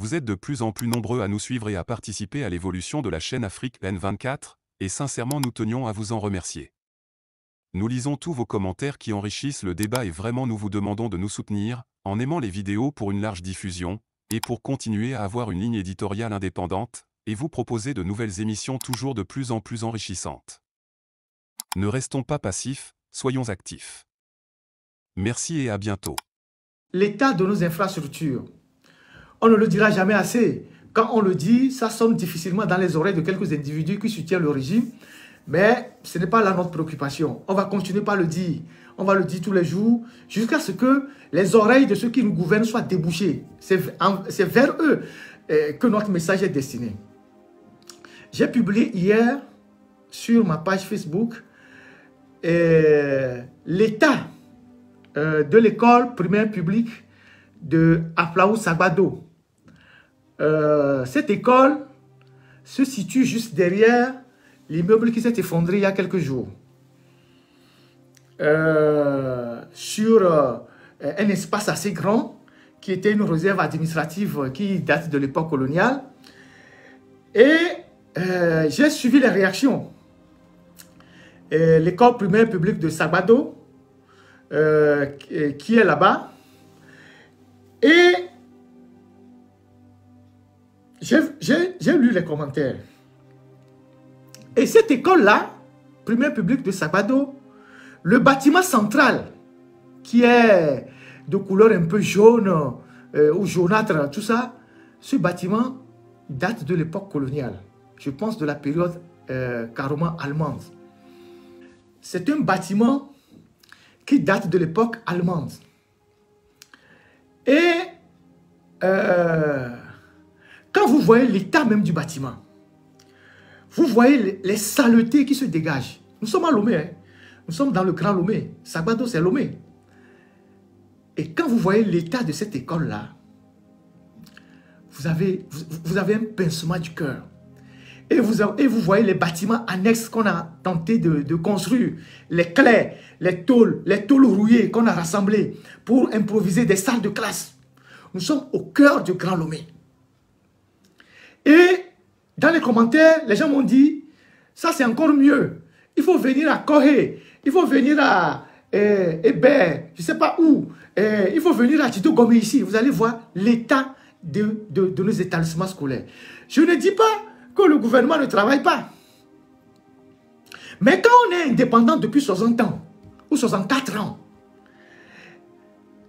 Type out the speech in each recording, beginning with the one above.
Vous êtes de plus en plus nombreux à nous suivre et à participer à l'évolution de la chaîne Afrique N24, et sincèrement nous tenions à vous en remercier. Nous lisons tous vos commentaires qui enrichissent le débat et vraiment nous vous demandons de nous soutenir, en aimant les vidéos pour une large diffusion, et pour continuer à avoir une ligne éditoriale indépendante, et vous proposer de nouvelles émissions toujours de plus en plus enrichissantes. Ne restons pas passifs, soyons actifs. Merci et à bientôt. L'état de nos infrastructures, on ne le dira jamais assez. Quand on le dit, ça sonne difficilement dans les oreilles de quelques individus qui soutiennent le régime, mais ce n'est pas là notre préoccupation. On va continuer par le dire. On va le dire tous les jours, jusqu'à ce que les oreilles de ceux qui nous gouvernent soient débouchées. C'est vers eux que notre message est destiné. J'ai publié hier sur ma page Facebook l'état de l'école primaire publique de Aflaou Sagbado. Cette école se situe juste derrière l'immeuble qui s'est effondré il y a quelques jours. Sur un espace assez grand qui était une réserve administrative qui date de l'époque coloniale. Et j'ai suivi les réactions. L'école primaire publique de Sagbado, qui est là-bas. Et j'ai lu les commentaires. Et cette école-là, primaire publique de Sagbado, le bâtiment central, qui est de couleur un peu jaune ou jaunâtre, tout ça, ce bâtiment date de l'époque coloniale. Je pense de la période carrément allemande. C'est un bâtiment qui date de l'époque allemande. Et quand vous voyez l'état même du bâtiment, vous voyez les saletés qui se dégagent. Nous sommes à Lomé, hein? Nous sommes dans le Grand Lomé. Sagbado, c'est Lomé. Et quand vous voyez l'état de cette école-là, vous avez un pincement du cœur. Et vous voyez les bâtiments annexes qu'on a tenté de construire, les clés, les tôles rouillées qu'on a rassemblées pour improviser des salles de classe. Nous sommes au cœur du Grand Lomé. Et dans les commentaires, les gens m'ont dit, ça c'est encore mieux. Il faut venir à Corée, il faut venir à Hébert, je ne sais pas où. Il faut venir à Tito Gomé ici. Vous allez voir l'état de nos établissements scolaires. Je ne dis pas que le gouvernement ne travaille pas. Mais quand on est indépendant depuis 60 ans ou 64 ans,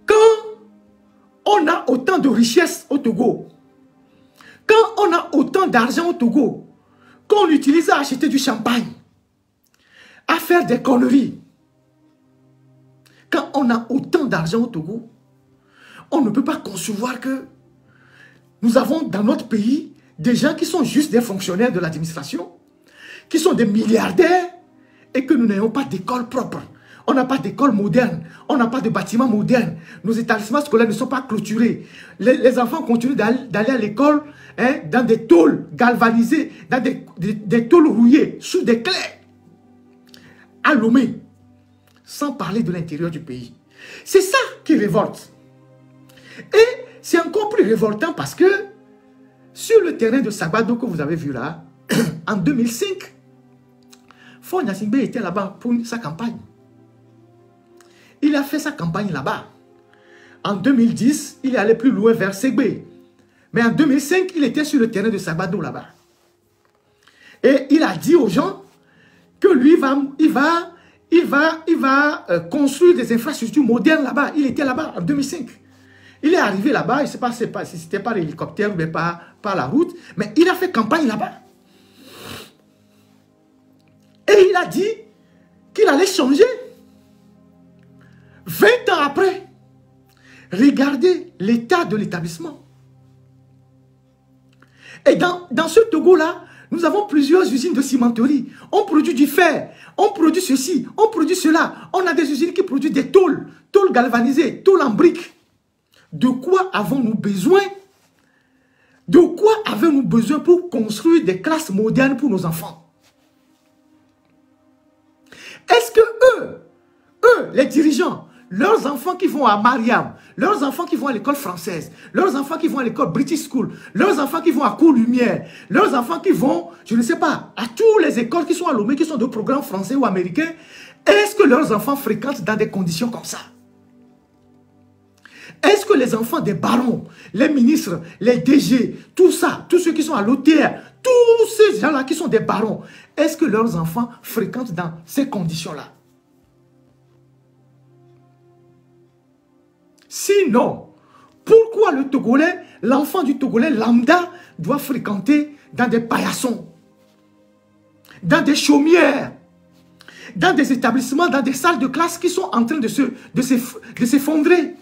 quand on a autant de richesses au Togo, quand on a autant d'argent au Togo, qu'on utilise à acheter du champagne, à faire des conneries, quand on a autant d'argent au Togo, on ne peut pas concevoir que nous avons dans notre pays des gens qui sont juste des fonctionnaires de l'administration, qui sont des milliardaires et que nous n'ayons pas d'école propre. On n'a pas d'école moderne, on n'a pas de bâtiments modernes. Nos établissements scolaires ne sont pas clôturés. Les enfants continuent d'aller à l'école dans des tôles galvanisées, dans des tôles rouillées, sous des clés, à Lomé, sans parler de l'intérieur du pays. C'est ça qui révolte. Et c'est encore plus révoltant parce que sur le terrain de Sagbado que vous avez vu là, en 2005, Faure Gnassingbé était là-bas pour sa campagne. Il a fait sa campagne là-bas. En 2010, il est allé plus loin vers Ségbé. Mais en 2005, il était sur le terrain de Sagbado là-bas. Et il a dit aux gens que lui, il va construire des infrastructures modernes là-bas. Il était là-bas en 2005. Il est arrivé là-bas, je ne sais pas si c'était par l'hélicoptère ou par la route, mais il a fait campagne là-bas. Et il a dit qu'il allait changer. 20 ans après, regardez l'état de l'établissement. Et dans ce Togo-là, nous avons plusieurs usines de cimenterie. On produit du fer, on produit ceci, on produit cela. On a des usines qui produisent des tôles galvanisées, tôles en briques. De quoi avons-nous besoin? De quoi avons-nous besoin pour construire des classes modernes pour nos enfants? Est-ce que eux, les dirigeants, leurs enfants qui vont à Mariam, leurs enfants qui vont à l'école française, leurs enfants qui vont à l'école British School, leurs enfants qui vont à Cours Lumière, leurs enfants qui vont, je ne sais pas, à toutes les écoles qui sont à Lomé, qui sont de programmes français ou américains, est-ce que leurs enfants fréquentent dans des conditions comme ça? Est-ce que les enfants des barons, les ministres, les DG, tout ça, tous ceux qui sont à l'OTR, tous ces gens-là qui sont des barons, est-ce que leurs enfants fréquentent dans ces conditions-là? Sinon, pourquoi le Togolais, l'enfant du Togolais lambda doit fréquenter dans des paillassons, dans des chaumières, dans des établissements, dans des salles de classe qui sont en train de s'effondrer,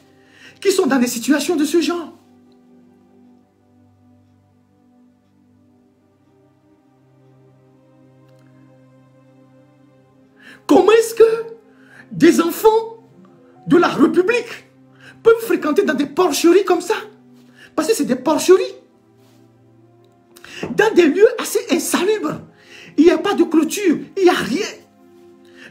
qui sont dans des situations de ce genre? Comment est-ce que des enfants de la République peuvent fréquenter dans des porcheries comme ça? Parce que c'est des porcheries. Dans des lieux assez insalubres. Il n'y a pas de clôture, il n'y a rien.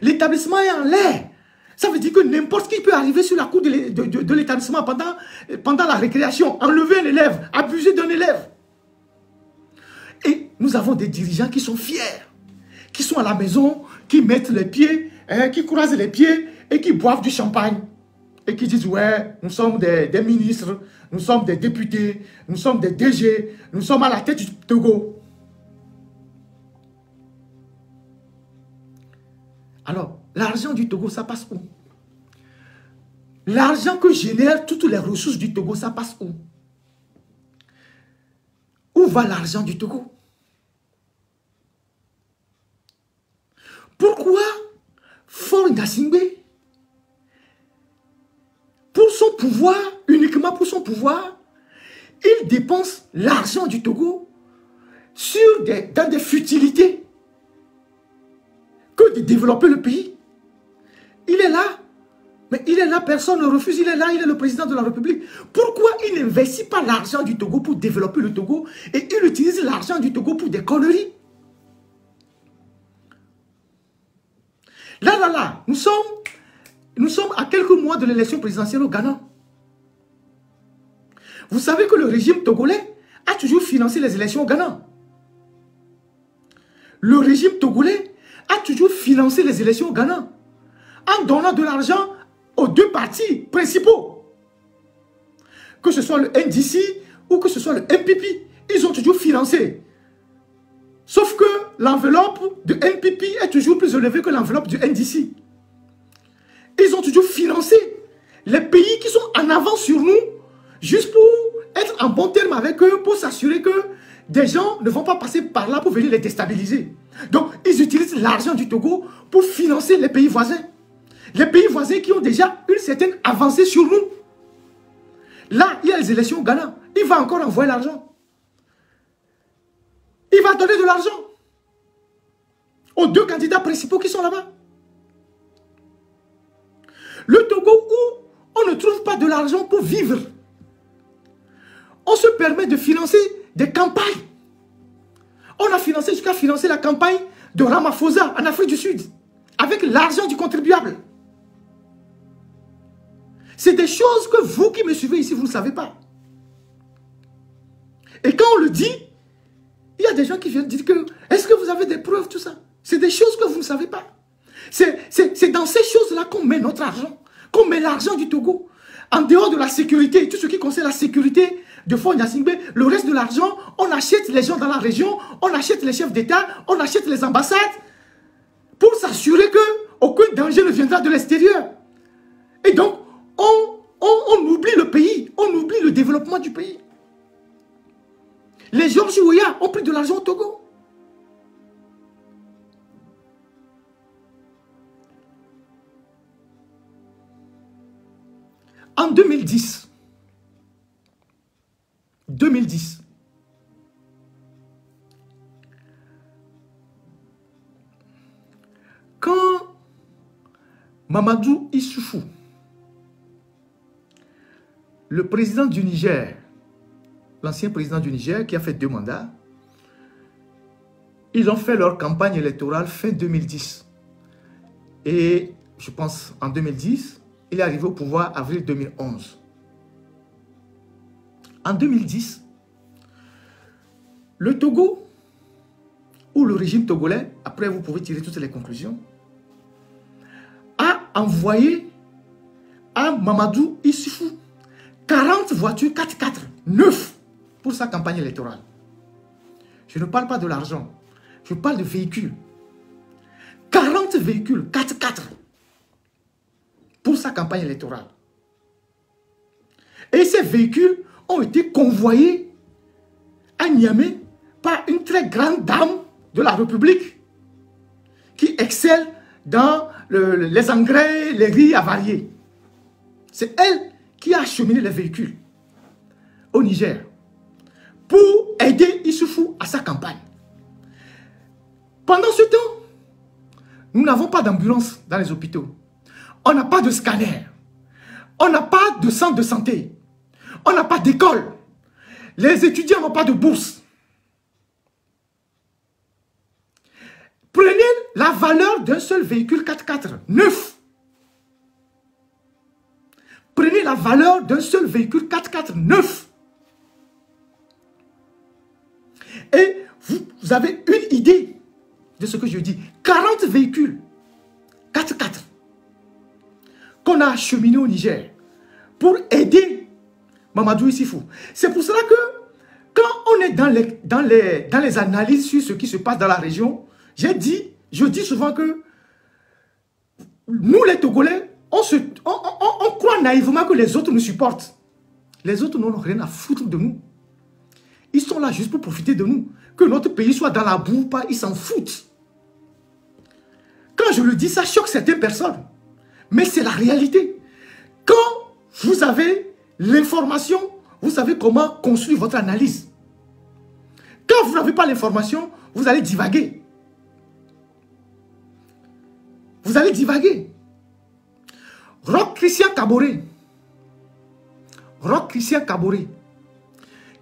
L'établissement est en l'air. Ça veut dire que n'importe qui peut arriver sur la cour de l'établissement pendant la récréation, enlever un élève, abuser d'un élève. Et nous avons des dirigeants qui sont fiers, qui sont à la maison, qui mettent les pieds, qui croisent les pieds et qui boivent du champagne. Et qui disent, ouais, nous sommes des ministres, nous sommes des députés, nous sommes des DG, nous sommes à la tête du Togo. Alors, l'argent du Togo, ça passe où? L'argent que génèrent toutes les ressources du Togo, ça passe où? Où va l'argent du Togo? Pourquoi Faure Gnassingbé, pour son pouvoir, uniquement pour son pouvoir, il dépense l'argent du Togo dans des futilités que de développer le pays? Il est là, mais il est là, personne ne refuse, il est là, il est le président de la République. Pourquoi il n'investit pas l'argent du Togo pour développer le Togo et il utilise l'argent du Togo pour des conneries? Là, nous sommes à quelques mois de l'élection présidentielle au Ghana. Vous savez que le régime togolais a toujours financé les élections au Ghana. Le régime togolais a toujours financé les élections au Ghana en donnant de l'argent aux deux partis principaux. Que ce soit le NDC ou que ce soit le MPP, ils ont toujours financé. Sauf que l'enveloppe de NPP est toujours plus élevée que l'enveloppe du NDC. Ils ont toujours financé les pays qui sont en avance sur nous, juste pour être en bon terme avec eux, pour s'assurer que des gens ne vont pas passer par là pour venir les déstabiliser. Donc, ils utilisent l'argent du Togo pour financer les pays voisins. Les pays voisins qui ont déjà une certaine avancée sur nous. Là, il y a les élections au Ghana. Il va encore envoyer l'argent. Il va donner de l'argent aux deux candidats principaux qui sont là-bas. Le Togo où on ne trouve pas de l'argent pour vivre. On se permet de financer des campagnes. On a financé jusqu'à financer la campagne de Ramaphosa en Afrique du Sud avec l'argent du contribuable. C'est des choses que vous qui me suivez ici, vous ne savez pas. Et quand on le dit, il y a des gens qui viennent dire que est-ce que vous avez des preuves, tout ça? C'est des choses que vous ne savez pas. C'est dans ces choses-là qu'on met notre argent, qu'on met l'argent du Togo. En dehors de la sécurité, tout ce qui concerne la sécurité de Faure Gnassingbé, le reste de l'argent, on achète les gens dans la région, on achète les chefs d'État, on achète les ambassades pour s'assurer qu'aucun danger ne viendra de l'extérieur. Et donc, on oublie le pays, on oublie le développement du pays. Les Georges Weah ont pris de l'argent au Togo. En 2010, quand Mamadou Issoufou, le président du Niger, l'ancien président du Niger qui a fait 2 mandats, ils ont fait leur campagne électorale fin 2010. Et je pense en 2010, Il est arrivé au pouvoir en avril 2011. En 2010, le Togo, ou le régime togolais, après vous pouvez tirer toutes les conclusions, a envoyé à Mamadou Issoufou 40 voitures 4x4, 9 pour sa campagne électorale. Je ne parle pas de l'argent, je parle de véhicules. 40 véhicules 4x4 pour sa campagne électorale. Et ces véhicules ont été convoyés à Niamey par une très grande dame de la République qui excelle dans les engrais, les riz avariés. C'est elle qui a acheminé les véhicules au Niger pour aider Issoufou à sa campagne. Pendant ce temps, nous n'avons pas d'ambulance dans les hôpitaux. On n'a pas de scanner. On n'a pas de centre de santé. On n'a pas d'école. Les étudiants n'ont pas de bourse. Prenez la valeur d'un seul véhicule 4x4, neuf. Prenez la valeur d'un seul véhicule 4x4, neuf. Et vous avez une idée de ce que je dis. 40 véhicules 4x4 qu'on a acheminés au Niger pour aider Mamadou Issoufou. C'est pour cela que quand on est dans les analyses sur ce qui se passe dans la région, je dis souvent que nous les Togolais, on croit naïvement que les autres nous supportent. Les autres n'ont rien à foutre de nous. Ils sont là juste pour profiter de nous. Que notre pays soit dans la boue ou pas, ils s'en foutent. Quand je le dis, ça choque certaines personnes. Mais c'est la réalité. Quand vous avez l'information, vous savez comment construire votre analyse. Quand vous n'avez pas l'information, vous allez divaguer. Vous allez divaguer. Roch Christian Kaboré,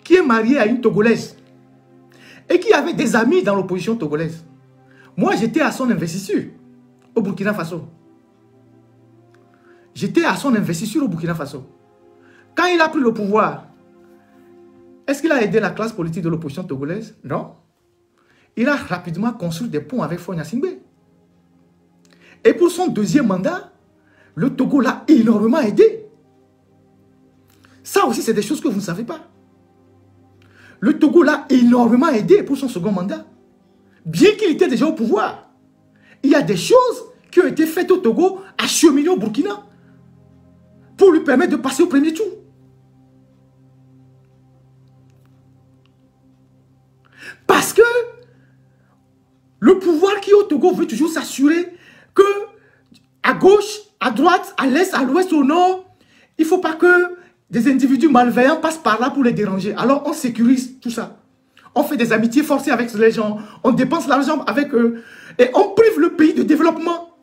qui est marié à une Togolaise et qui avait des amis dans l'opposition togolaise. Moi, j'étais à son investiture au Burkina Faso. Quand il a pris le pouvoir, est-ce qu'il a aidé la classe politique de l'opposition togolaise? Non. Il a rapidement construit des ponts avec Faure Gnassingbé. Et pour son deuxième mandat, le Togo l'a énormément aidé. Ça aussi, c'est des choses que vous ne savez pas. Le Togo l'a énormément aidé pour son second mandat. Bien qu'il était déjà au pouvoir. Il y a des choses qui ont été faites au Togo, acheminées au Burkina, pour lui permettre de passer au premier tour. Parce que le pouvoir qui est au Togo veut toujours s'assurer que à gauche, à droite, à l'est, à l'ouest, au nord, il ne faut pas que des individus malveillants passent par là pour les déranger. Alors on sécurise tout ça. On fait des amitiés forcées avec les gens, on dépense l'argent avec eux et on prive le pays de développement.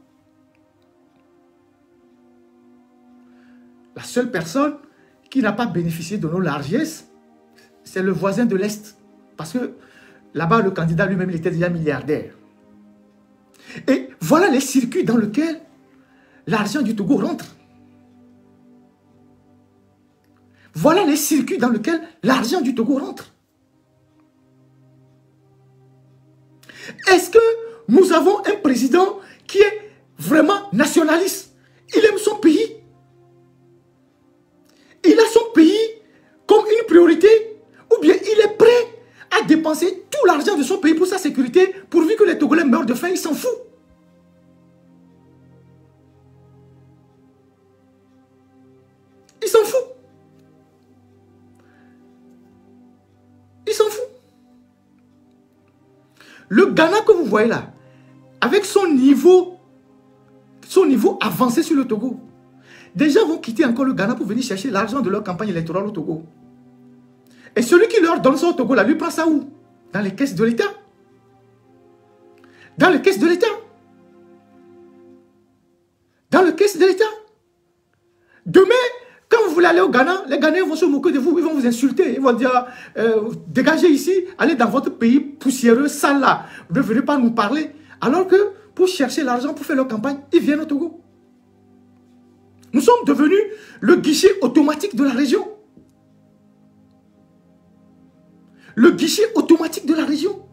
La seule personne qui n'a pas bénéficié de nos largesses, c'est le voisin de l'Est. Parce que là-bas, le candidat lui-même, il était déjà milliardaire. Et voilà les circuits dans lesquels l'argent du Togo rentre. Voilà les circuits dans lesquels l'argent du Togo rentre. Est-ce que nous avons un président qui est vraiment nationaliste? Il aime son pays. Il a son pays comme une priorité, ou bien il est prêt à dépenser tout l'argent de son pays pour sa sécurité, pourvu que les Togolais meurent de faim, il s'en fout. Il s'en fout. Il s'en fout. Le Ghana que vous voyez là, avec son niveau avancé sur le Togo, des gens vont quitter encore le Ghana pour venir chercher l'argent de leur campagne électorale au Togo. Et celui qui leur donne ça au Togo, là, lui prend ça où? Dans les caisses de l'État. Dans les caisses de l'État. Dans les caisses de l'État. Demain, quand vous voulez aller au Ghana, les Ghanéens vont se moquer de vous, ils vont vous insulter. Ils vont dire, dégagez ici, allez dans votre pays poussiéreux, sale là. Ne venez pas nous parler. Alors que pour chercher l'argent, pour faire leur campagne, ils viennent au Togo. Nous sommes devenus le guichet automatique de la région. Le guichet automatique de la région.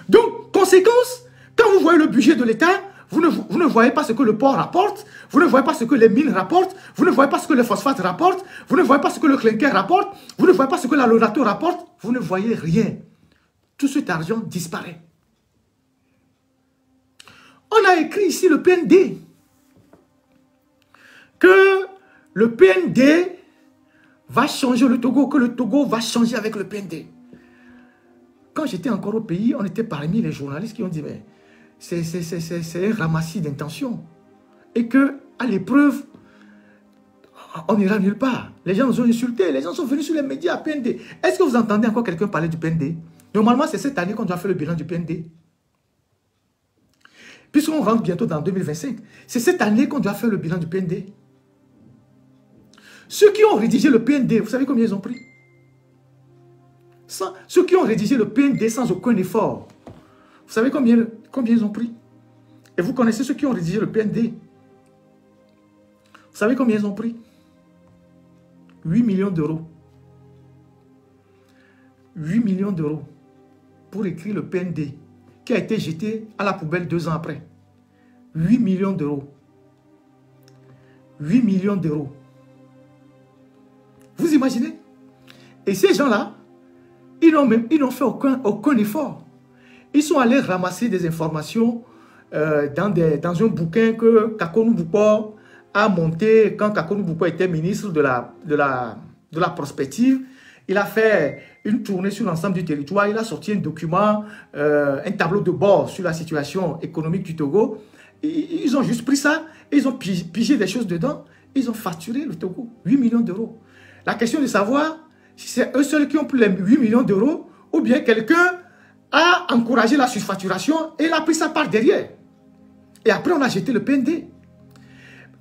Donc, conséquence, quand vous voyez le budget de l'État, vous ne voyez pas ce que le port rapporte, vous ne voyez pas ce que les mines rapportent, vous ne voyez pas ce que les phosphates rapportent, vous ne voyez pas ce que le clinker rapporte, vous ne voyez pas ce que la Lorato rapporte, vous ne voyez rien. Tout cet argent disparaît. On a écrit ici le PND, que le PND va changer le Togo, que le Togo va changer avec le PND. Quand j'étais encore au pays, on était parmi les journalistes qui ont dit mais c'est un ramassis d'intentions. Et que à l'épreuve, on n'ira nulle part. Les gens nous ont insultés, les gens sont venus sur les médias PND. Est-ce que vous entendez encore quelqu'un parler du PND? Normalement, c'est cette année qu'on doit faire le bilan du PND. Puisqu'on rentre bientôt dans 2025, c'est cette année qu'on doit faire le bilan du PND. Ceux qui ont rédigé le PND, vous savez combien ils ont pris? Ceux qui ont rédigé le PND sans aucun effort, vous savez combien ils ont pris? Et vous connaissez ceux qui ont rédigé le PND. Vous savez combien ils ont pris? 8 millions d'euros. 8 millions d'euros pour écrire le PND qui a été jeté à la poubelle 2 ans après. 8 millions d'euros. 8 millions d'euros. Vous imaginez? Et ces gens-là, ils n'ont fait aucun effort. Ils sont allés ramasser des informations dans un bouquin que Kakonou Boupo a monté quand Kakonou Boupo était ministre de la prospective. Il a fait une tournée sur l'ensemble du territoire. Il a sorti un document, un tableau de bord sur la situation économique du Togo. Ils ont juste pris ça, ils ont pigé des choses dedans. Ils ont facturé le Togo 8 millions d'euros. La question de savoir si c'est eux seuls qui ont pris les 8 millions d'euros ou bien quelqu'un a encouragé la surfacturation et il a pris ça par derrière. Et après, on a jeté le PND.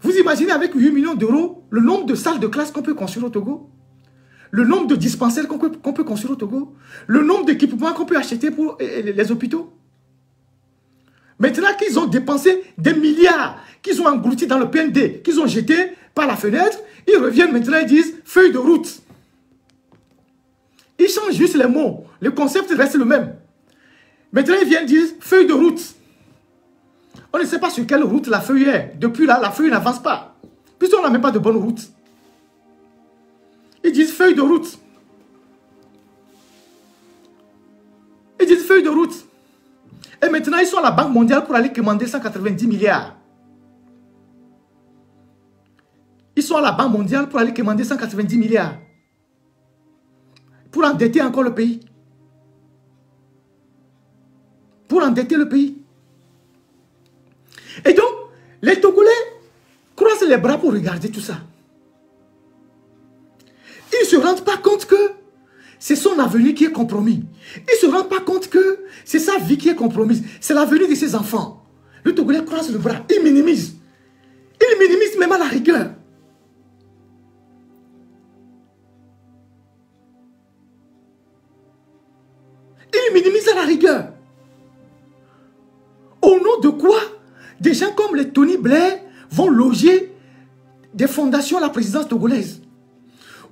Vous imaginez avec 8 millions d'euros le nombre de salles de classe qu'on peut construire au Togo? Le nombre de dispensaires qu'on peut construire au Togo? Le nombre d'équipements qu'on peut acheter pour les hôpitaux? Maintenant qu'ils ont dépensé des milliards, qu'ils ont engloutis dans le PND, qu'ils ont jeté par la fenêtre, ils reviennent maintenant et disent feuille de route. Ils changent juste les mots. Le concept reste le même. Maintenant, ils viennent dire feuille de route. On ne sait pas sur quelle route la feuille est. Depuis là, la feuille n'avance pas. Puisqu'on n'a même pas de bonne route. Ils disent feuille de route. Ils disent feuille de route. Et maintenant, ils sont à la Banque mondiale pour aller commander 190 milliards. Ils sont à la Banque mondiale pour aller commander 190 milliards. Pour endetter encore le pays. Pour endetter le pays. Et donc, les Togolais croisent les bras pour regarder tout ça. Ils ne se rendent pas compte que c'est son avenir qui est compromis. Ils ne se rendent pas compte que c'est sa vie qui est compromise. C'est l'avenir de ses enfants. Le Togolais croise le bras. Il minimise. Il minimise même à la rigueur. Il minimise à la rigueur. Au nom de quoi des gens comme les Tony Blair vont loger des fondations à la présidence togolaise?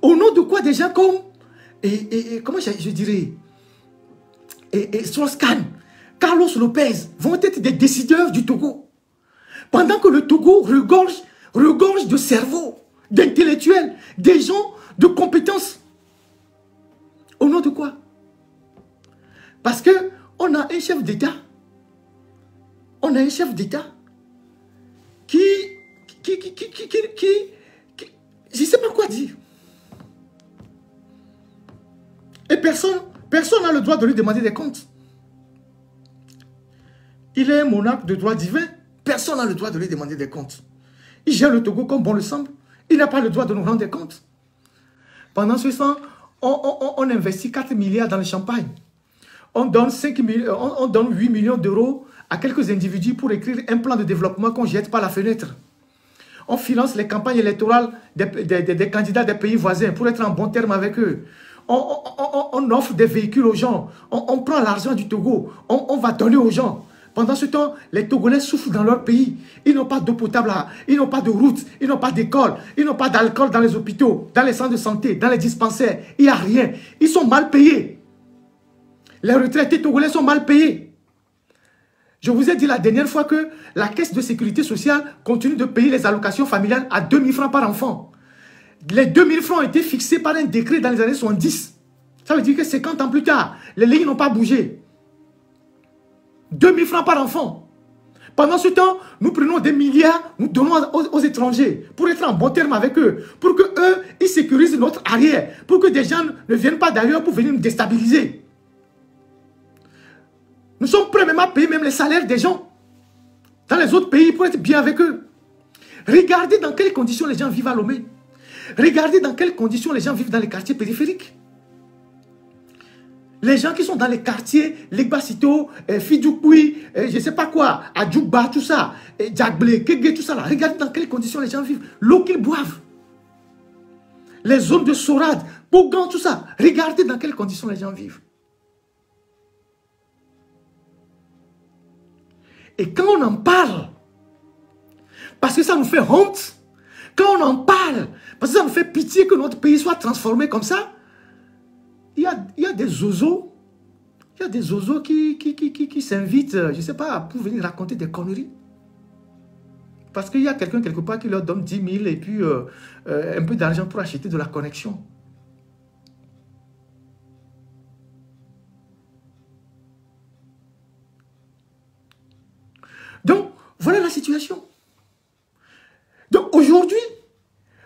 Au nom de quoi des gens comme comment je dirais Strauss-Kahn, Carlos Lopez vont être des décideurs du Togo, pendant que le Togo regorge de cerveaux, d'intellectuels, des gens de compétences. Au nom de quoi? Parce qu'on a un chef d'État. On a un chef d'État qui je ne sais pas quoi dire. Et personne n'a le droit de lui demander des comptes. Il est un monarque de droit divin. Personne n'a le droit de lui demander des comptes. Il gère le Togo comme bon le semble. Il n'a pas le droit de nous rendre des comptes. Pendant ce temps, on investit 4 milliards dans le champagne. On donne 8 millions d'euros à quelques individus pour écrire un plan de développement qu'on jette par la fenêtre. On finance les campagnes électorales des candidats des pays voisins pour être en bon terme avec eux. On offre des véhicules aux gens. On prend l'argent du Togo. On va donner aux gens. Pendant ce temps, les Togolais souffrent dans leur pays. Ils n'ont pas d'eau potable, ils n'ont pas de route, ils n'ont pas d'école, ils n'ont pas d'alcool dans les hôpitaux, dans les centres de santé, dans les dispensaires. Il n'y a rien. Ils sont mal payés. Les retraités togolais sont mal payés. Je vous ai dit la dernière fois que la caisse de sécurité sociale continue de payer les allocations familiales à 2 000 francs par enfant. Les 2 000 francs ont été fixés par un décret dans les années 70. Ça veut dire que 50 ans plus tard, les lignes n'ont pas bougé. 2 000 francs par enfant. Pendant ce temps, nous prenons des milliards, nous donnons aux étrangers pour être en bon terme avec eux, pour que eux, ils sécurisent notre arrière, pour que des gens ne viennent pas d'ailleurs pour venir nous déstabiliser. Nous sommes prêts même à payer même les salaires des gens dans les autres pays pour être bien avec eux. Regardez dans quelles conditions les gens vivent à Lomé. Regardez dans quelles conditions les gens vivent dans les quartiers périphériques. Les gens qui sont dans les quartiers, Legbasito, Fidjoukui, je ne sais pas quoi, Adjoukba, tout ça, Djagblé, Kege, tout ça là. Regardez dans quelles conditions les gens vivent. L'eau qu'ils boivent. Les zones de Sorade, Bougan, tout ça. Regardez dans quelles conditions les gens vivent. Et quand on en parle, parce que ça nous fait honte, quand on en parle, parce que ça nous fait pitié que notre pays soit transformé comme ça, il y a des zozos, qui s'invitent, je ne sais pas, pour venir raconter des conneries. Parce qu'il y a quelqu'un quelque part qui leur donne 10 000 et puis un peu d'argent pour acheter de la connexion. Donc, voilà la situation. Donc, aujourd'hui,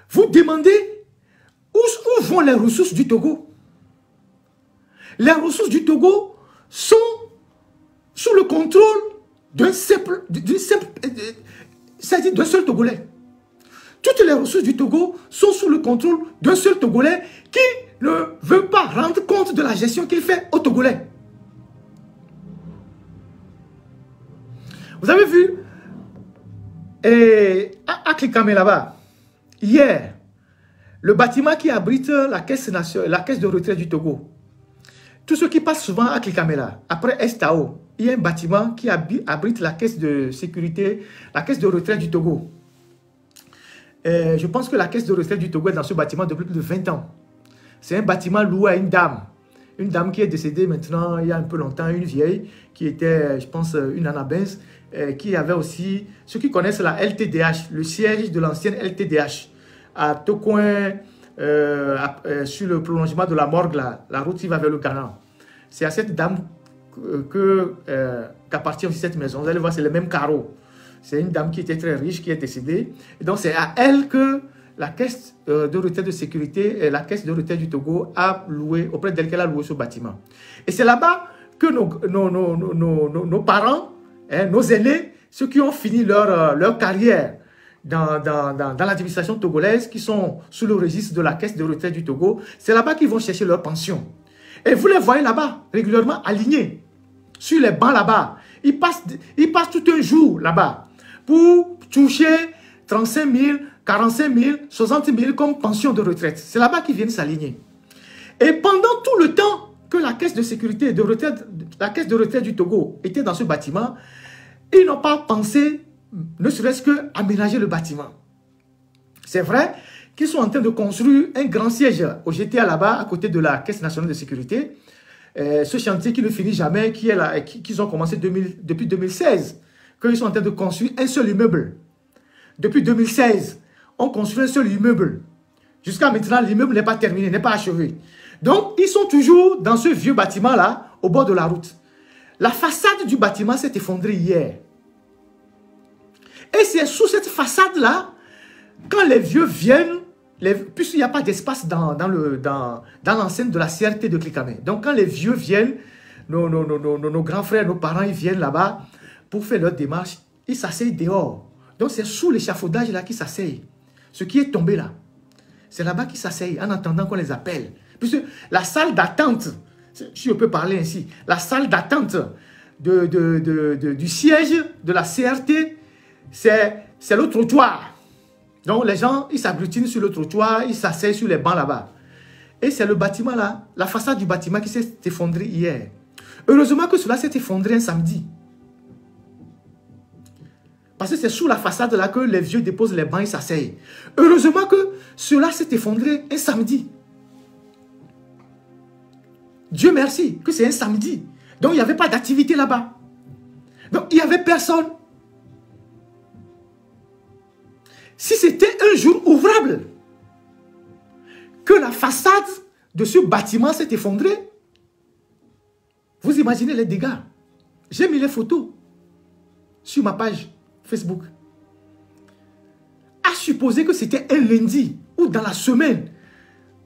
vous demandez où vont les ressources du Togo. Les ressources du Togo sont sous le contrôle d'un seul Togolais. Toutes les ressources du Togo sont sous le contrôle d'un seul Togolais qui ne veut pas rendre compte de la gestion qu'il fait aux Togolais. Vous avez vu, à Klikame là-bas, hier, le bâtiment qui abrite la caisse de retraite du Togo, tous ceux qui passent souvent à Klikame là, après Estao, il y a un bâtiment qui abrite la caisse de sécurité, la caisse de retraite du Togo. Je pense que la caisse de retraite du Togo est dans ce bâtiment depuis plus de 20 ans. C'est un bâtiment loué à une dame qui est décédée maintenant il y a un peu longtemps, une vieille qui était, je pense, une anabinse, qui avait aussi, ceux qui connaissent la LTDH, le siège de l'ancienne LTDH, à Tokoin, sur le prolongement de la morgue, la route qui va vers le Ghana. C'est à cette dame qu'appartient aussi cette maison. Vous allez voir, c'est le même carreau. C'est une dame qui était très riche, qui est décédée. Et donc, c'est à elle que la caisse de retraite de sécurité et la caisse de retraite du Togo a loué, auprès d'elle qu'elle a loué ce bâtiment. Et c'est là-bas que nos parents, nos aînés, ceux qui ont fini leur carrière dans l'administration togolaise, qui sont sous le registre de la caisse de retraite du Togo, c'est là-bas qu'ils vont chercher leur pension. Et vous les voyez là-bas, régulièrement alignés, sur les bancs là-bas. Ils passent tout un jour là-bas pour toucher 35 000, 45 000, 60 000 comme pension de retraite. C'est là-bas qu'ils viennent s'aligner. Et pendant tout le temps que la caisse de sécurité de retraite, la caisse de retraite du Togo était dans ce bâtiment, ils n'ont pas pensé, ne serait-ce qu'aménager le bâtiment. C'est vrai qu'ils sont en train de construire un grand siège au GTA là-bas, à côté de la Caisse nationale de sécurité. Ce chantier qui ne finit jamais, qu'ils ont commencé depuis 2016, qu'ils sont en train de construire un seul immeuble. Depuis 2016, on construit un seul immeuble. Jusqu'à maintenant, l'immeuble n'est pas terminé, n'est pas achevé. Donc, ils sont toujours dans ce vieux bâtiment-là, au bord de la route. La façade du bâtiment s'est effondrée hier. Et c'est sous cette façade-là, quand les vieux viennent, puisqu'il n'y a pas d'espace dans l'enceinte de la CRT de Klikame. Donc, quand les vieux viennent, nos grands frères, nos parents, ils viennent là-bas pour faire leur démarche, ils s'asseyent dehors. Donc, c'est sous l'échafaudage là qu'ils s'asseyent. Ce qui est tombé là, c'est là-bas qu'ils s'asseyent en attendant qu'on les appelle. Puisque la salle d'attente, si je peux parler ainsi, la salle d'attente du siège de la CRT, c'est le trottoir. Donc les gens, ils s'agglutinent sur le trottoir, ils s'asseyent sur les bancs là-bas. Et c'est le bâtiment là, la façade du bâtiment qui s'est effondrée hier. Heureusement que cela s'est effondré un samedi. Parce que c'est sous la façade là que les vieux déposent les bancs et s'asseyent. Heureusement que cela s'est effondré un samedi. Dieu merci que c'est un samedi. Donc il n'y avait pas d'activité là-bas. Donc il n'y avait personne. Si c'était un jour ouvrable, que la façade de ce bâtiment s'est effondrée, vous imaginez les dégâts. J'ai mis les photos sur ma page Facebook. À supposer que c'était un lundi ou dans la semaine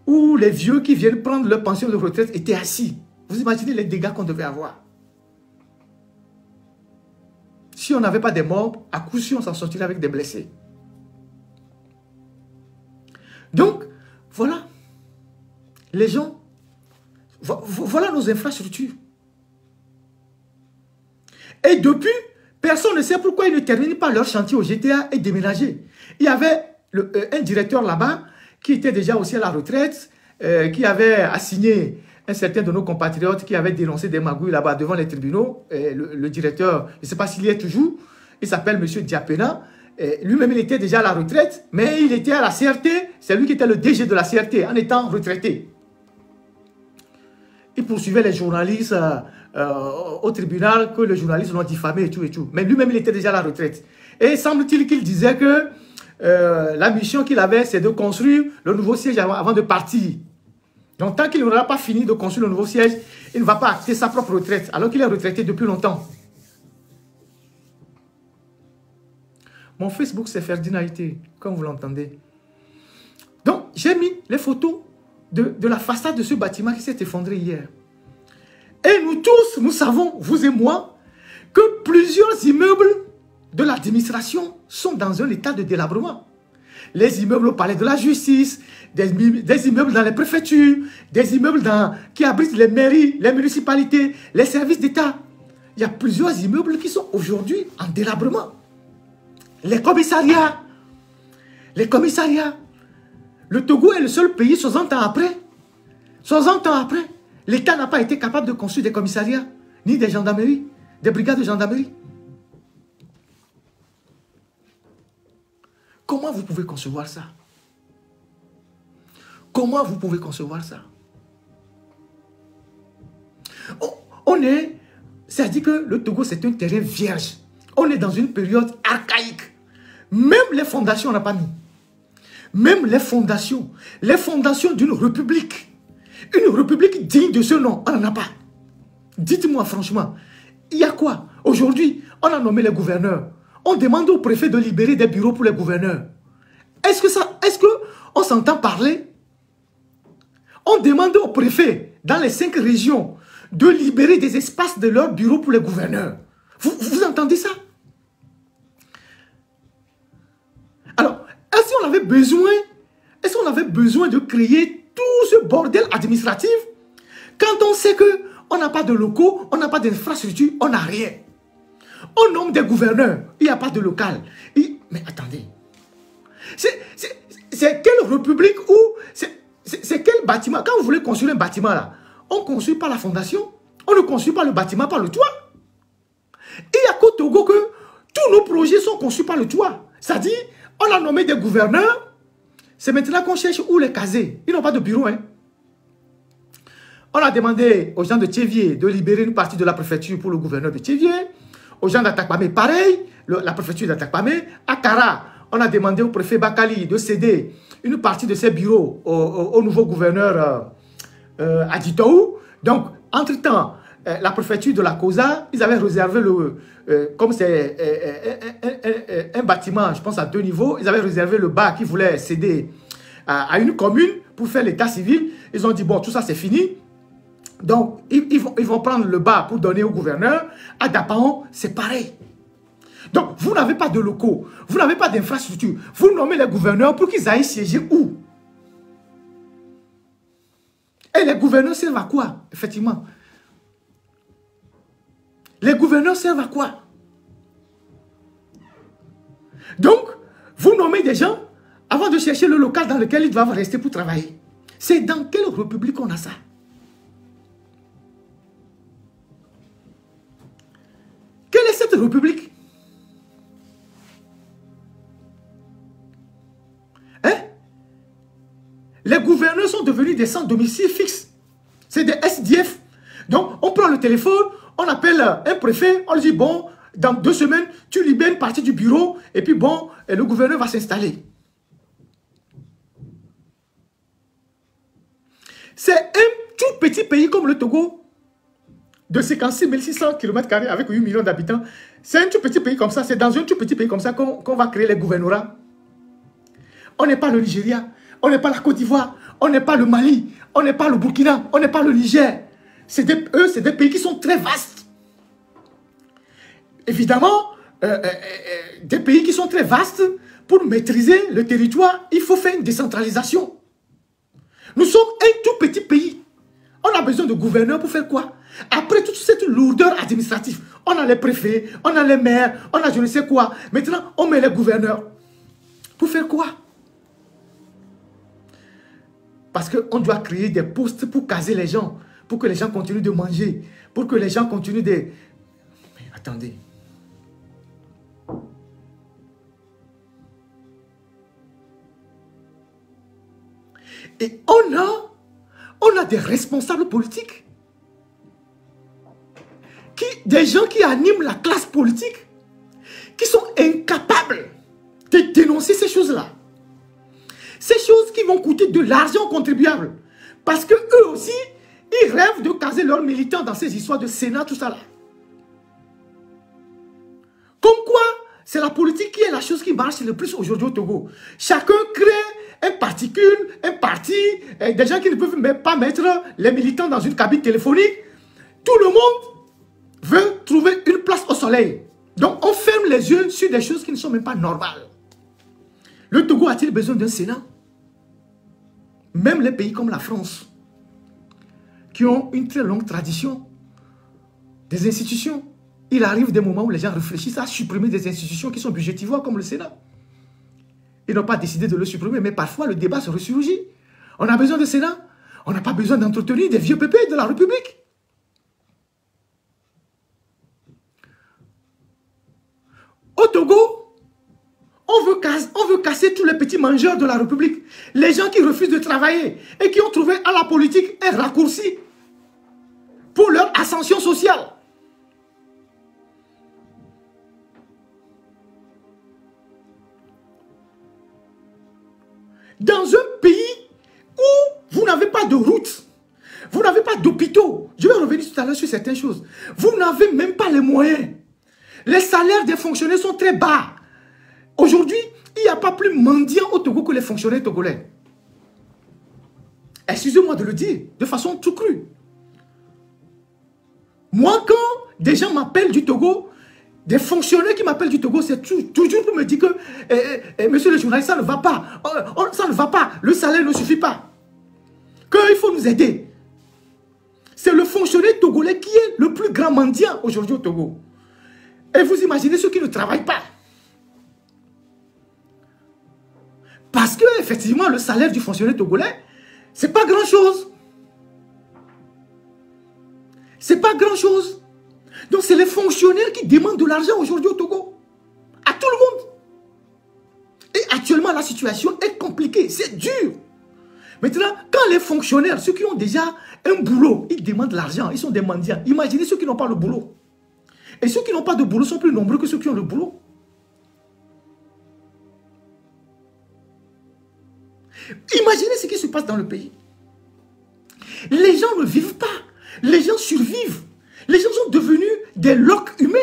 où les vieux qui viennent prendre leur pension de retraite étaient assis. Vous imaginez les dégâts qu'on devait avoir. Si on n'avait pas des morts, à coup sûr on s'en sortirait avec des blessés. Donc, voilà. Les gens, voilà nos infrastructures. Et depuis, personne ne sait pourquoi ils ne terminent pas leur chantier au GTA et déménager. Il y avait un directeur là-bas qui était déjà aussi à la retraite, qui avait assigné un certain de nos compatriotes qui avaient dénoncé des magouilles là-bas devant les tribunaux. Le directeur, je ne sais pas s'il y est toujours, il s'appelle M. Diapena. Lui-même, il était déjà à la retraite, mais il était à la CRT. C'est lui qui était le DG de la CRT en étant retraité. Il poursuivait les journalistes au tribunal, que les journalistes l'ont diffamé et tout et tout. Mais lui-même, il était déjà à la retraite. Et semble-t-il qu'il disait que la mission qu'il avait, c'est de construire le nouveau siège avant de partir. Donc, tant qu'il n'aura pas fini de construire le nouveau siège, il ne va pas acter sa propre retraite, alors qu'il est retraité depuis longtemps. Mon Facebook, c'est Ferdinand Haïté, comme vous l'entendez. Donc, j'ai mis les photos de la façade de ce bâtiment qui s'est effondré hier. Et nous tous, nous savons, vous et moi, que plusieurs immeubles de l'administration sont dans un état de délabrement. Les immeubles au palais de la justice, des immeubles dans les préfectures, des immeubles qui abritent les mairies, les municipalités, les services d'État. Il y a plusieurs immeubles qui sont aujourd'hui en délabrement. Les commissariats. Le Togo est le seul pays, 60 ans après, l'État n'a pas été capable de construire des commissariats, ni des gendarmeries, des brigades de gendarmerie. Comment vous pouvez concevoir ça? Comment vous pouvez concevoir ça? C'est-à-dire que le Togo, c'est un terrain vierge. On est dans une période archaïque. Même les fondations, on n'a pas mis. Même les fondations d'une république. Une république digne de ce nom, on n'en a pas. Dites-moi franchement, il y a quoi? Aujourd'hui, on a nommé les gouverneurs. On demande au préfet de libérer des bureaux pour les gouverneurs. Est-ce qu'on s'entend parler? On demande au préfet, dans les 5 régions, de libérer des espaces de leurs bureaux pour les gouverneurs. Vous entendez ça? Alors, est-ce qu'on avait besoin de créer tout ce bordel administratif quand on sait qu'on n'a pas de locaux, on n'a pas d'infrastructure, on n'a rien? On nomme des gouverneurs, il n'y a pas de local. Mais attendez, c'est quelle république où, c'est quel bâtiment? Quand vous voulez construire un bâtiment là, on construit par la fondation, on ne construit pas le bâtiment par le toit. Il n'y a qu'au Togo que tous nos projets sont conçus par le toit. C'est-à-dire, on a nommé des gouverneurs, c'est maintenant qu'on cherche où les caser. Ils n'ont pas de bureau. Hein. On a demandé aux gens de Tchévier de libérer une partie de la préfecture pour le gouverneur de Tchévier. Aux gens d'Atakpamé, pareil, la préfecture d'Atakpamé. À Kara, on a demandé au préfet Bakali de céder une partie de ses bureaux au nouveau gouverneur Adjitaou. Donc, entre-temps, la préfecture de la Kosa, ils avaient réservé comme c'est un bâtiment, je pense à 2 niveaux, ils avaient réservé le bas qu'ils voulaient céder à une commune pour faire l'état civil. Ils ont dit, bon, tout ça c'est fini. Donc, ils vont prendre le bas pour donner au gouverneur. À Dapaon, c'est pareil. Donc, vous n'avez pas de locaux, vous n'avez pas d'infrastructure. Vous nommez les gouverneurs pour qu'ils aillent siéger où? Et les gouverneurs servent à quoi, effectivement? Les gouverneurs servent à quoi? Donc, vous nommez des gens avant de chercher le local dans lequel ils doivent rester pour travailler. C'est dans quelle république on a ça? Quelle est cette république? les gouverneurs sont devenus des sans-domicile fixe. C'est des SDF. Donc, on prend le téléphone, on appelle un préfet, on lui dit, bon, dans 2 semaines, tu libères une partie du bureau, et puis bon, le gouverneur va s'installer. C'est un tout petit pays comme le Togo, de 56 600 km² avec 8 millions d'habitants. C'est un tout petit pays comme ça, c'est dans un tout petit pays comme ça qu'on va créer les gouvernorats. On n'est pas le Nigeria, on n'est pas la Côte d'Ivoire, on n'est pas le Mali, on n'est pas le Burkina, on n'est pas le Niger. Eux, c'est des pays qui sont très vastes. Évidemment, des pays qui sont très vastes, pour maîtriser le territoire, il faut faire une décentralisation. Nous sommes un tout petit pays. On a besoin de gouverneurs pour faire quoi? Après toute cette lourdeur administrative, on a les préfets, on a les maires, on a je ne sais quoi. Maintenant, on met les gouverneurs. Pour faire quoi? Parce qu'on doit créer des postes pour caser les gens, pour que les gens continuent de manger, pour que les gens continuent de... Mais attendez. Et on a des responsables politiques, des gens qui animent la classe politique, qui sont incapables de dénoncer ces choses-là. Ces choses qui vont coûter de l'argent aux contribuables. Parce que eux aussi, ils rêvent de caser leurs militants dans ces histoires de Sénat, tout ça là. Comme quoi, c'est la politique qui est la chose qui marche le plus aujourd'hui au Togo. Chacun crée un particule, un parti, des gens qui ne peuvent même pas mettre les militants dans une cabine téléphonique. Tout le monde veut trouver une place au soleil. Donc, on ferme les yeux sur des choses qui ne sont même pas normales. Le Togo a-t-il besoin d'un Sénat? Même les pays comme la France, qui ont une très longue tradition des institutions, il arrive des moments où les gens réfléchissent à supprimer des institutions qui sont budgétivores comme le Sénat. Ils n'ont pas décidé de le supprimer, mais parfois le débat se ressurgit. On a besoin de Sénat. On n'a pas besoin d'entretenir des vieux pépés de la République. Au Togo, on veut casser tous les petits mangeurs de la République. Les gens qui refusent de travailler et qui ont trouvé à la politique un raccourci pour leur ascension sociale. Dans un pays où vous n'avez pas de route, vous n'avez pas d'hôpitaux, je vais revenir tout à l'heure sur certaines choses, vous n'avez même pas les moyens. Les salaires des fonctionnaires sont très bas. Aujourd'hui, il n'y a pas plus mendiant au Togo que les fonctionnaires togolais. Excusez-moi de le dire, de façon tout crue. Moi, quand des gens m'appellent du Togo, des fonctionnaires qui m'appellent du Togo, c'est toujours pour me dire que, monsieur le journaliste, ça ne va pas. Ça ne va pas. Le salaire ne suffit pas. Qu'il faut nous aider. C'est le fonctionnaire togolais qui est le plus grand mendiant aujourd'hui au Togo. Et vous imaginez ceux qui ne travaillent pas. Parce que, effectivement, le salaire du fonctionnaire togolais, c'est pas grand-chose. C'est pas grand-chose. Donc, c'est les fonctionnaires qui demandent de l'argent aujourd'hui au Togo. À tout le monde. Et actuellement, la situation est compliquée. C'est dur. Maintenant, quand les fonctionnaires, ceux qui ont déjà un boulot, ils demandent de l'argent, ils sont des mendiants. Imaginez ceux qui n'ont pas le boulot. Et ceux qui n'ont pas de boulot sont plus nombreux que ceux qui ont le boulot. Imaginez ce qui se passe dans le pays. Les gens ne vivent pas. Les gens survivent. Les gens sont devenus des loques humains.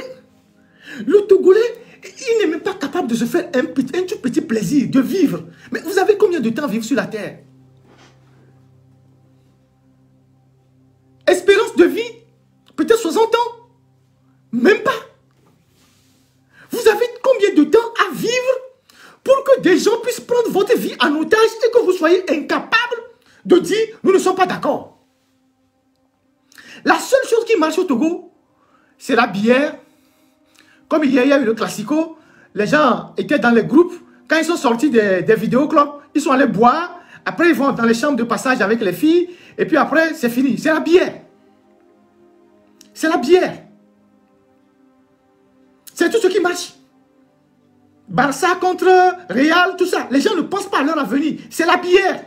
Le Togolais, il n'est même pas capable de se faire un tout petit plaisir de vivre. Mais vous avez combien de temps à vivre sur la terre? Espérance de vie, peut-être 60 ans. Même pas. Vous avez combien de temps à vivre pour que des gens puissent prendre votre vie en otage et que vous soyez incapable de dire « nous ne sommes pas d'accord ». La seule chose qui marche au Togo, c'est la bière. Comme hier, il y a eu le Classico, les gens étaient dans les groupes. Quand ils sont sortis des vidéoclubs, ils sont allés boire. Après, ils vont dans les chambres de passage avec les filles. Et puis après, c'est fini. C'est la bière. C'est la bière. C'est tout ce qui marche. Barça contre Real, tout ça. Les gens ne pensent pas à leur avenir. C'est la bière.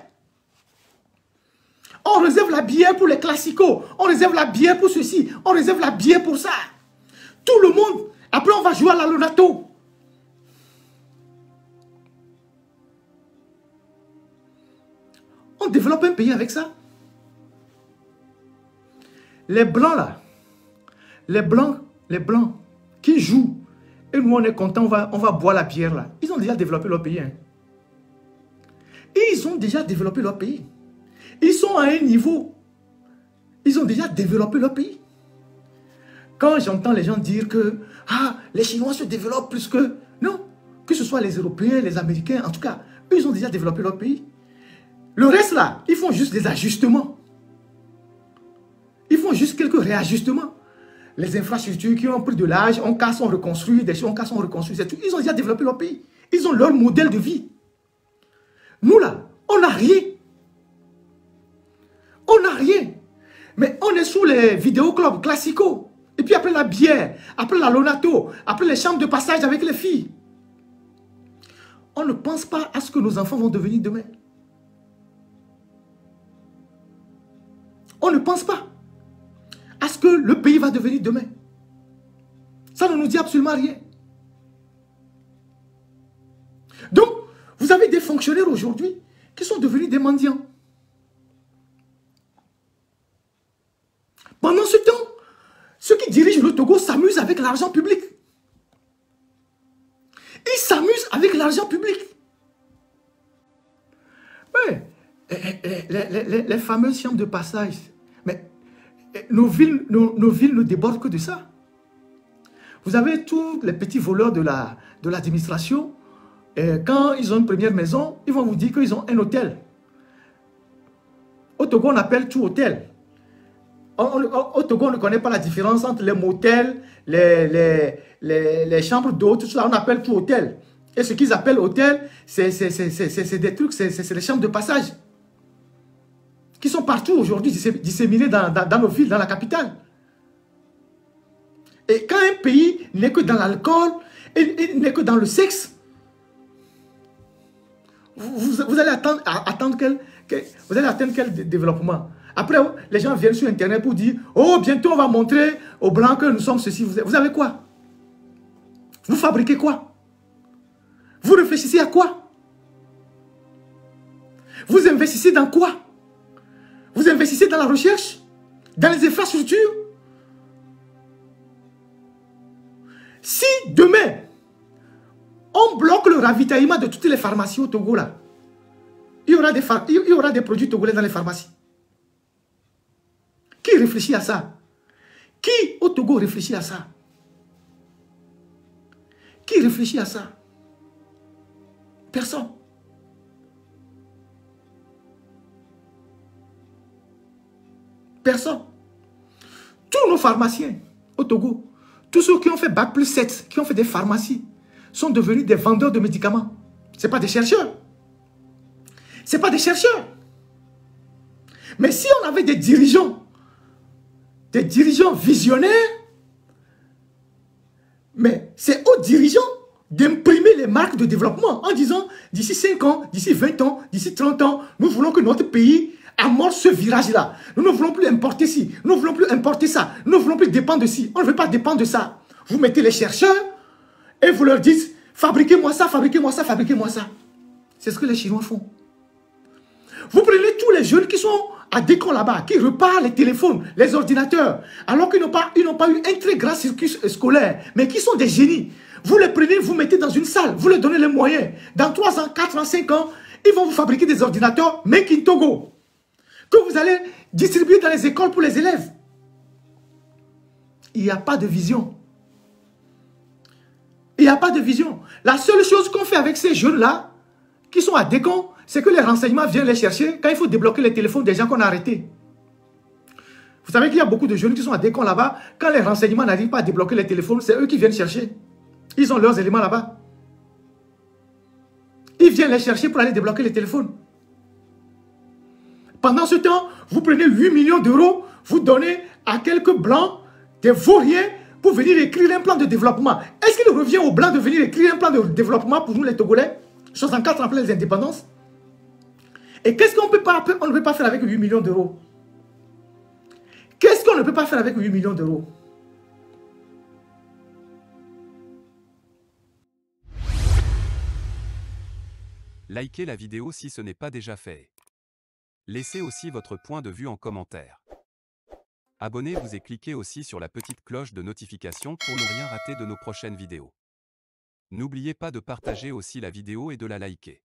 on réserve la bière pour les classicos, on réserve la bière pour ceci, on réserve la bière pour ça. Tout le monde. Après, on va jouer à la Lonato. On développe un pays avec ça. Les blancs là, les blancs qui jouent, et nous on est contents, on va boire la bière là. Ils ont déjà développé leur pays. Hein. Ils ont déjà développé leur pays. Ils sont à un niveau. Ils ont déjà développé leur pays. Quand j'entends les gens dire que les Chinois se développent plus que... Non, que ce soit les Européens, les Américains, en tout cas, eux, ils ont déjà développé leur pays. Le reste là, ils font juste des ajustements. Ils font juste quelques réajustements. Les infrastructures qui ont pris de l'âge, on casse, on reconstruit, des choses, on casse, on reconstruit, c'est tout. Ils ont déjà développé leur pays. Ils ont leur modèle de vie. Nous là, on n'a rien. On n'a rien. Mais on est sous les vidéoclubs classicaux. Et puis après la bière, après la Lonato, après les chambres de passage avec les filles. On ne pense pas à ce que nos enfants vont devenir demain. On ne pense pas à ce que le pays va devenir demain. Ça ne nous dit absolument rien. Donc, vous avez des fonctionnaires aujourd'hui qui sont devenus des mendiants. Pendant ce temps, ceux qui dirigent le Togo s'amusent avec l'argent public. Ils s'amusent avec l'argent public. Oui, les fameuses chambres de passage. Mais nos villes ne débordent que de ça. Vous avez tous les petits voleurs de l'administration. Quand ils ont une première maison, ils vont vous dire qu'ils ont un hôtel. Au Togo, on appelle tout hôtel. Au Togo, on ne connaît pas la différence entre les motels, les chambres d'eau, tout ça, on appelle tout hôtel. Et ce qu'ils appellent hôtel, c'est des trucs, c'est les chambres de passage qui sont partout aujourd'hui, disséminées dans nos villes, dans la capitale. Et quand un pays n'est que dans l'alcool, et n'est que dans le sexe, vous allez attendre quel développement? Après, les gens viennent sur Internet pour dire « Oh, bientôt on va montrer aux Blancs que nous sommes ceci. » Vous avez quoi? Vous fabriquez quoi? Vous réfléchissez à quoi? Vous investissez dans quoi? Vous investissez dans la recherche? Dans les infrastructures? Si demain, on bloque le ravitaillement de toutes les pharmacies au Togo, là, il y aura des produits togolais dans les pharmacies. Qui réfléchit à ça? Qui au Togo réfléchit à ça? Qui réfléchit à ça? Personne. Personne. Tous nos pharmaciens au Togo, tous ceux qui ont fait Bac+7, qui ont fait des pharmacies, sont devenus des vendeurs de médicaments. Ce n'est pas des chercheurs. Ce n'est pas des chercheurs. Mais si on avait des dirigeants visionnaires, mais c'est aux dirigeants d'imprimer les marques de développement en disant d'ici 5 ans, d'ici 20 ans, d'ici 30 ans, nous voulons que notre pays amorce ce virage-là. Nous ne voulons plus importer ci, nous ne voulons plus importer ça, nous ne voulons plus dépendre de ci. On ne veut pas dépendre de ça. Vous mettez les chercheurs et vous leur dites fabriquez-moi ça, fabriquez-moi ça, fabriquez-moi ça. C'est ce que les Chinois font. Vous prenez tous les jeunes qui sont à Décon là-bas, qui repartent les téléphones, les ordinateurs, alors qu'ils n'ont pas eu un très grand circuit scolaire, mais qui sont des génies. Vous les prenez, vous mettez dans une salle, vous leur donnez les moyens. Dans 3 ans, 4 ans, 5 ans, ils vont vous fabriquer des ordinateurs Make in Togo, que vous allez distribuer dans les écoles pour les élèves. Il n'y a pas de vision. Il n'y a pas de vision. La seule chose qu'on fait avec ces jeunes-là, qui sont à Décon, c'est que les renseignements viennent les chercher quand il faut débloquer les téléphones des gens qu'on a arrêtés. Vous savez qu'il y a beaucoup de jeunes qui sont à Décon là-bas. Quand les renseignements n'arrivent pas à débloquer les téléphones, c'est eux qui viennent chercher. Ils ont leurs éléments là-bas. Ils viennent les chercher pour aller débloquer les téléphones. Pendant ce temps, vous prenez 8 millions d'euros, vous donnez à quelques blancs, des vauriens, pour venir écrire un plan de développement. Est-ce qu'il revient aux blancs de venir écrire un plan de développement pour nous les Togolais, 64 ans après les indépendances? Et qu'est-ce qu'on on ne peut pas faire avec 8 millions d'euros? Qu'est-ce qu'on ne peut pas faire avec 8 millions d'euros? Likez la vidéo si ce n'est pas déjà fait. Laissez aussi votre point de vue en commentaire. Abonnez-vous et cliquez aussi sur la petite cloche de notification pour ne rien rater de nos prochaines vidéos. N'oubliez pas de partager aussi la vidéo et de la liker.